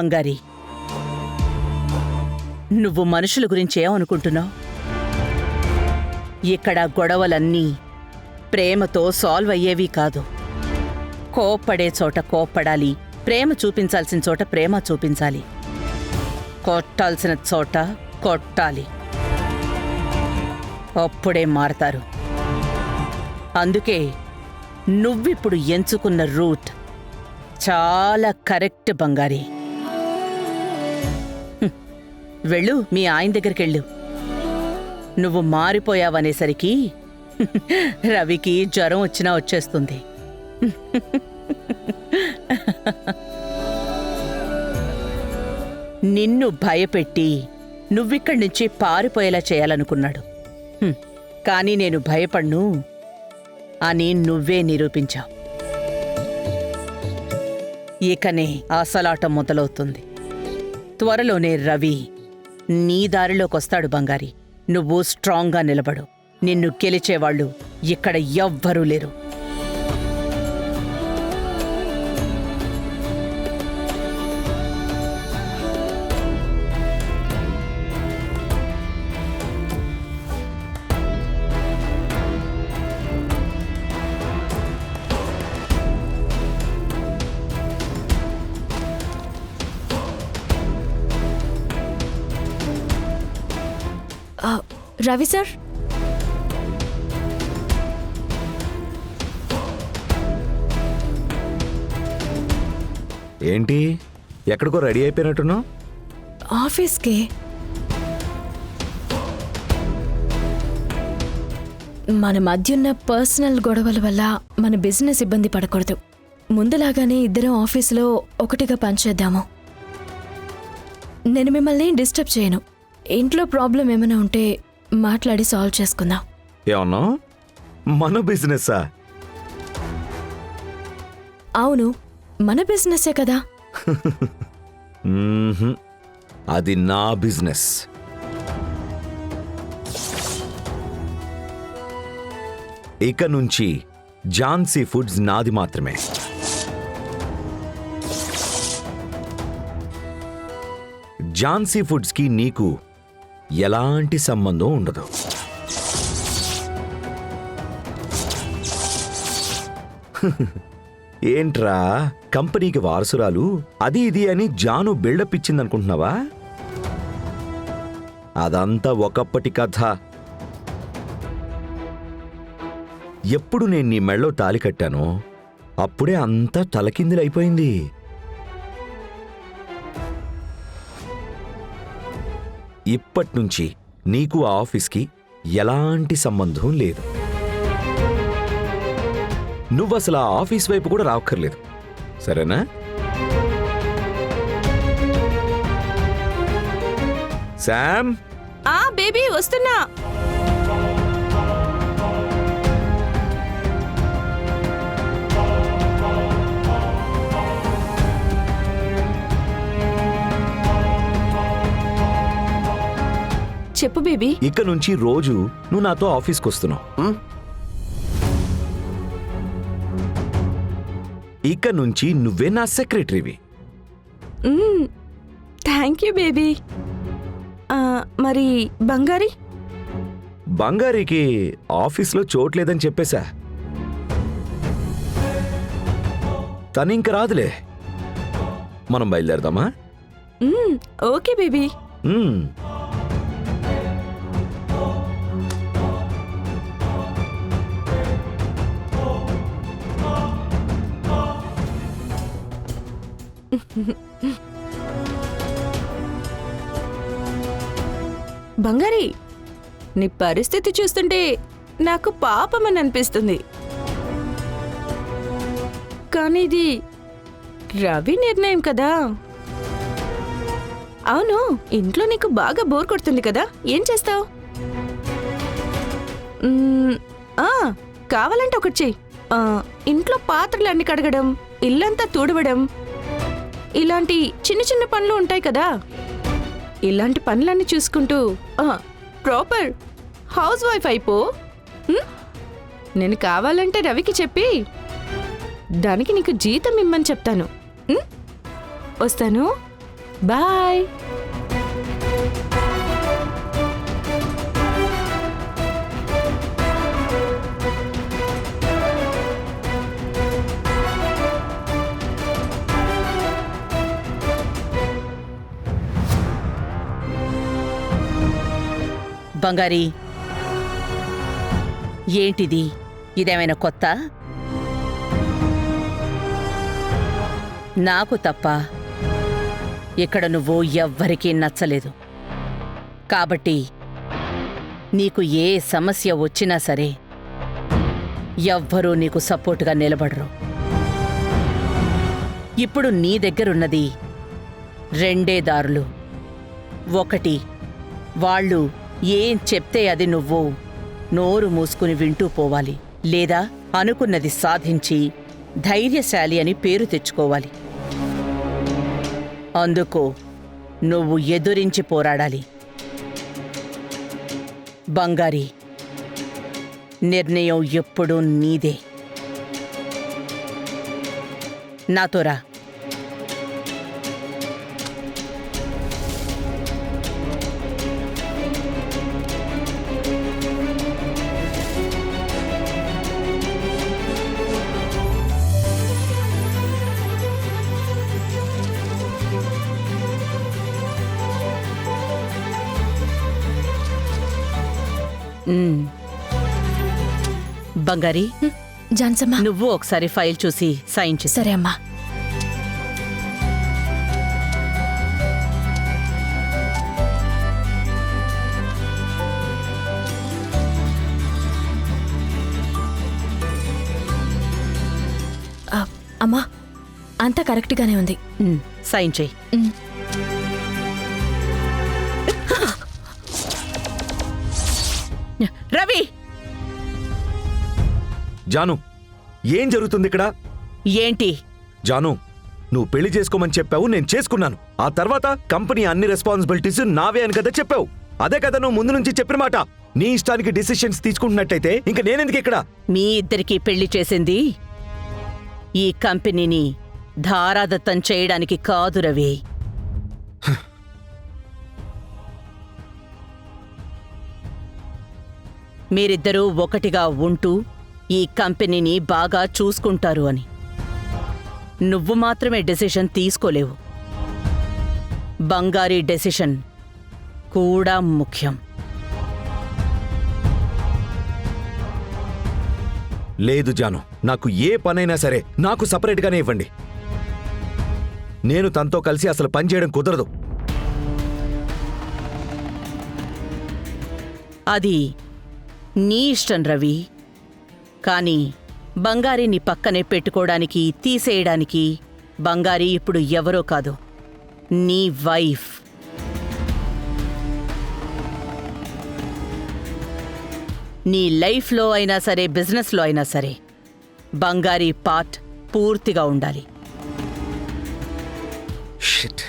బంగారి, నువ్వు మనుషుల గురించి ఏమనుకుంటున్నావు? ఇక్కడ గొడవలన్నీ ప్రేమతో సాల్వ్ అయ్యేవి కాదు. కోప్పడే చోట కోప్పడాలి, ప్రేమ చూపించాల్సిన చోట ప్రేమ చూపించాలి, కొట్టాల్సిన చోట కొట్టాలి. అప్పుడే మారతారు. అందుకే నువ్విప్పుడు ఎంచుకున్న రూట్ చాలా కరెక్ట్ బంగారి. వెళ్ళు, మీ ఆయన దగ్గరికెళ్ళు. నువ్వు మారిపోయావనేసరికి రవికి జ్వరం వచ్చినా వచ్చేస్తుంది. నిన్ను భయపెట్టి నువ్విక్కడి నుంచి పారిపోయేలా చేయాలనుకున్నాడు. కానీ నేను భయపడ్ను అని నువ్వే నిరూపించావు. ఇకనే అసలాట మొదలవుతుంది. త్వరలోనే రవి నీ దారిలోకొస్తాడు బంగారి. నువ్వు స్ట్రాంగ్గా నిలబడు. నిన్ను గెలిచేవాళ్ళు ఇక్కడ ఎవ్వరూ లేరు. రవి సార్, ఏంటి ఎక్కడికో రెడీ అయిపోయినట్టున్నావు? ఆఫీస్కి. మన మధ్యున్న పర్సనల్ గొడవల వల్ల మన బిజినెస్ ఇబ్బంది పడకూడదు. ముందులాగానే ఇద్దరం ఆఫీసులో ఒకటిగా పనిచేద్దాము. నేను మిమ్మల్ని డిస్టర్బ్ చేయను. ఇంట్లో ప్రాబ్లం ఏమైనా ఉంటే మాట్లాడి సాల్వ్ చేసుకుందాం. ఏమన్నా మన బిజినెస్సా? అవును, మన బిజినెస్సే కదా. అది నా బిజినెస్. ఇక నుంచి ఝాన్సీ ఫుడ్స్ నాది మాత్రమే. ఝాన్సీ ఫుడ్స్కి నీకు ఎలాంటి సంబంధం ఉండదు. ఏంట్రా కంపెనీకి వారసురాలు అది ఇది అని జాను బిల్డప్ ఇచ్చిందనుకుంటున్నావా? అదంతా ఒకప్పటి కథ. ఎప్పుడు నేను నీ మెళ్ళో తాలి కట్టానో అప్పుడే అంతా తలకిందులైపోయింది. ఇప్పట్నుంచి నీకు ఆ ఆఫీస్కి ఎలాంటి సంబంధం లేదు. నువ్వసలు ఆ ఆఫీస్ వైపు కూడా రావక్కర్లేదు, సరేనా? శామ్. బేబీ వస్తున్నా. చెప్పు బేబీ. ఇక నుంచి రోజు నువ్వు నాతో ఆఫీస్కి వస్తున్నావు. ఇక నుంచి నువ్వే నా సెక్రటరీవి. Thank you baby. మరి బంగారి? బంగారికి ఆఫీస్లో చోట్లేదని చెప్పేశా. తనింక రాదులే. మనం బయలుదేరదామా? Okay baby. బంగారి, నీ పరిస్థితి చూస్తుంటే నాకు పాపమని అనిపిస్తుంది. కానీ ఇది రవి నిర్ణయం కదా. అవును, ఇంట్లో నీకు బాగా బోర్ కొడుతుంది కదా, ఏం చేస్తావు? కావాలంటే ఒకటి చెయ్యి. ఇంట్లో పాత్రలన్నీ కడగడం, ఇల్లంతా తుడవడం, ఇలాంటి చిన్న చిన్న పనులు ఉంటాయి కదా, ఇలాంటి పనులన్నీ చూసుకుంటూ ప్రాపర్ హౌస్ వైఫ్ అయిపో. నేను కావాలంటే రవికి చెప్పి దానికి నీకు జీతం ఇమ్మని చెప్తాను. వస్తాను. బాయ్. బంగారి, ఏంటిది? ఇదేమైనా కొత్త? నాకు తప్ప ఇక్కడ నువ్వు ఎవ్వరికీ నచ్చలేదు. కాబట్టి నీకు ఏ సమస్య వచ్చినా సరే ఎవ్వరూ నీకు సపోర్టుగా నిలబడరు. ఇప్పుడు నీ దగ్గరున్నది రెండే దారులు. ఒకటి, వాళ్ళు ఏం చెప్తే అది నువ్వు నోరు మూసుకుని వింటూ పోవాలి. లేదా అనుకున్నది సాధించి ధైర్యశాలి అని పేరు తెచ్చుకోవాలి. అందుకు నువ్వు ఎదురించి పోరాడాలి. బంగారి, నిర్ణయం ఎప్పుడూ నీదే. నాతో రా. బంగారి, జాన్సమ్మా, నువ్వు ఒకసారి ఫైల్ చూసి సైన్ చేసి. సరే అమ్మా. అమ్మా, అంతా కరెక్ట్గానే ఉంది. సైన్ చేయి. రవి! జాను, ఏం జరుగుతుంది ఇక్కడ? ఏంటి? జాను, నువ్వు పెళ్లి చేసుకోమని చెప్పావు, నేను చేసుకున్నాను. ఆ తర్వాత కంపెనీ అన్ని రెస్పాన్సిబిలిటీస్ నావే అని కదా చెప్పావు. అదే కదా నువ్వు ముందు నుంచి చెప్పిన మాట. నీ ఇష్టానికి డిసిషన్స్ తీసుకుంటున్నట్టయితే ఇంక నేనెందుకు ఇక్కడ? మీ ఇద్దరికీ పెళ్లి చేసింది ఈ కంపెనీని ధారాదత్తం చేయడానికి కాదు రవి. మీరిద్దరూ ఒకటిగా ఉంటూ ఈ కంపెనీని బాగా చూసుకుంటారు అని. నువ్వు మాత్రమే డెసిషన్ తీసుకోలేవు. బంగారీ డెసిషన్ కూడా ముఖ్యం. లేదు జాను, నాకు ఏ పనైనా సరే నాకు సపరేట్గానే ఇవ్వండి. నేను తనతో కలిసి అసలు పనిచేయడం కుదరదు. అది నీ ఇష్టం రవి. కానీ బంగారీని పక్కనే పెట్టుకోవడానికి, తీసేయడానికి బంగారీ ఇప్పుడు ఎవరో కాదు, నీ వైఫ్. నీ లైఫ్లో అయినా సరే, బిజినెస్లో అయినా సరే బంగారీ పార్ట్ పూర్తిగా ఉండాలి. షిట్.